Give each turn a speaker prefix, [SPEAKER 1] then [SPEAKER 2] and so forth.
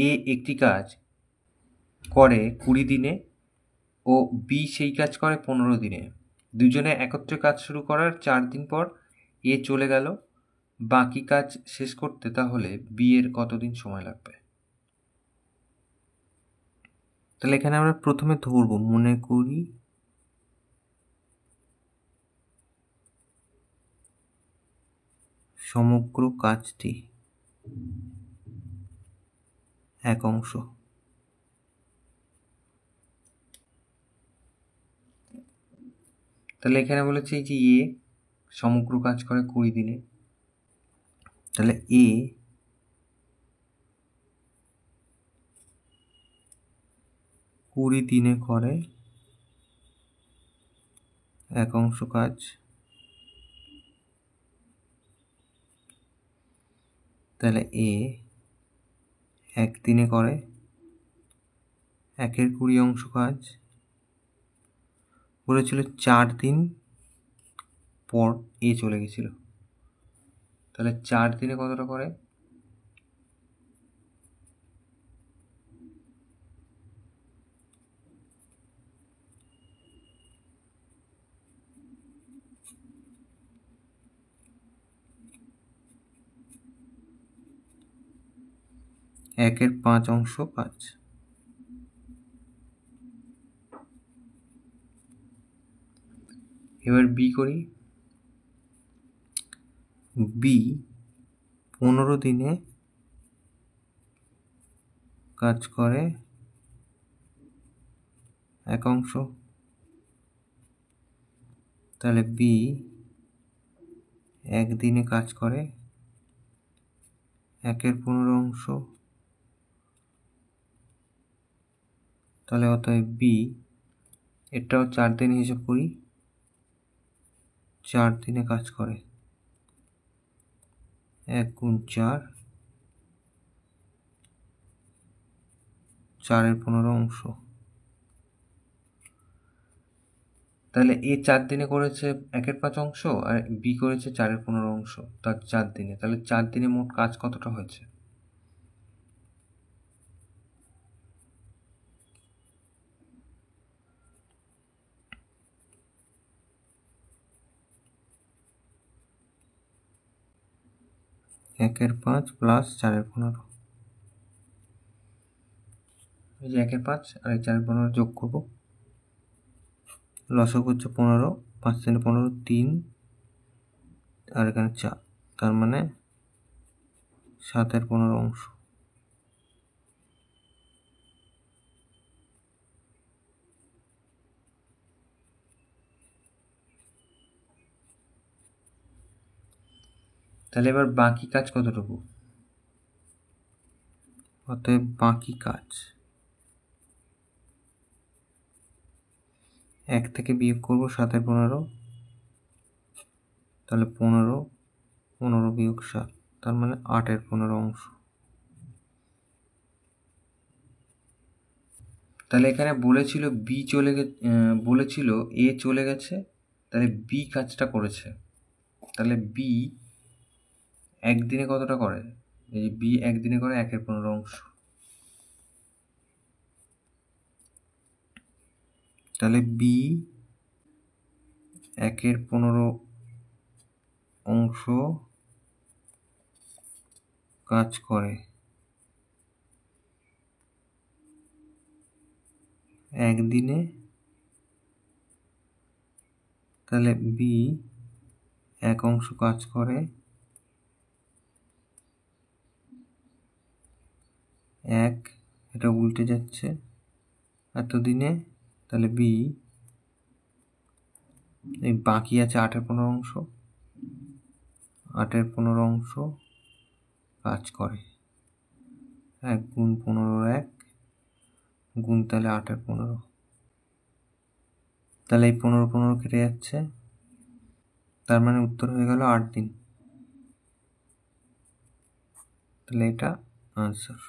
[SPEAKER 1] এ একটি কাজ করে 20 দিনে ও বি সেই কাজ করে 15 দিনে। দুজনে একত্রে কাজ শুরু করার 4 দিন পর এ চলে গেল বাকি কাজ শেষ করতে, তাহলে বি এর কতদিন সময় লাগবে? তাহলে এখানে আমরা প্রথমে ধরবো, মনে করি সমগ্র কাজটি এক অংশ। তাহলে এখানে বলেছে যে এ সমগ্র কাজ করে 20 দিনে, তাহলে এ 20 দিনে করে এক অংশ কাজ, তাহলে এ 1 দিনে করে 1/20 অংশ কাজ। বলেছিল 4 দিন পর এ চলে গেছিল, তাহলে 4 দিনে কতটা করে? একের 5 অংশ কাজ। এবার বি করি। বি 15 দিনে কাজ করে এক অংশ, তাহলে বি 1 দিনে কাজ করে 1/15 অংশ, তাহলে অতএব বি, এটাও 4 দিনে হিসাব করি, 4 দিনে কাজ করে 1 গুণ 4, 4/15 অংশ। তাহলে এ 4 দিনে করেছে 1/5 অংশ আর বি করেছে 4/15 অংশ, তার 4 দিনে। তাহলে 4 দিনে মোট কাজ কতটা হয়েছে? একের 5 প্লাস 4/15, এই যে 1/5 আর 4/15 যোগ করবো, লসক হচ্ছে 15, 5 × 15 3, আর এখানে 4, তার মানে 7/15 অংশ। তাহলে এবার বাকি কাজ কতটুকু? অতএব বাকি কাজ 1 থেকে বিয়োগ করবো 7/15, তাহলে 15, 15 বিয়োগ 7, তার মানে 8/15 অংশ। তাহলে এখানে বলেছিল বি চলে বলেছিল এ চলে গেছে, তাহলে বি কাজটা করেছে, তাহলে বি 1 দিনে কতটা করে? এই যে বি 1 দিনে করে 1/15 অংশ, তাহলে বি 1/15 অংশ কাজ করে 1 দিনে, তাহলে বি 1 অংশ কাজ করে 1, এটা উল্টে যাচ্ছে এতদিনে, তাহলে বি এই বাকি আছে 8/15 অংশ, 8/15 অংশ কাজ করে 1 গুণ 15 1 গুণ, তাহলে 8/15, তাহলে এই 15 15 কেটে যাচ্ছে, তার মানে উত্তর হয়ে গেল 8 দিন। তাহলে এটা আনসার।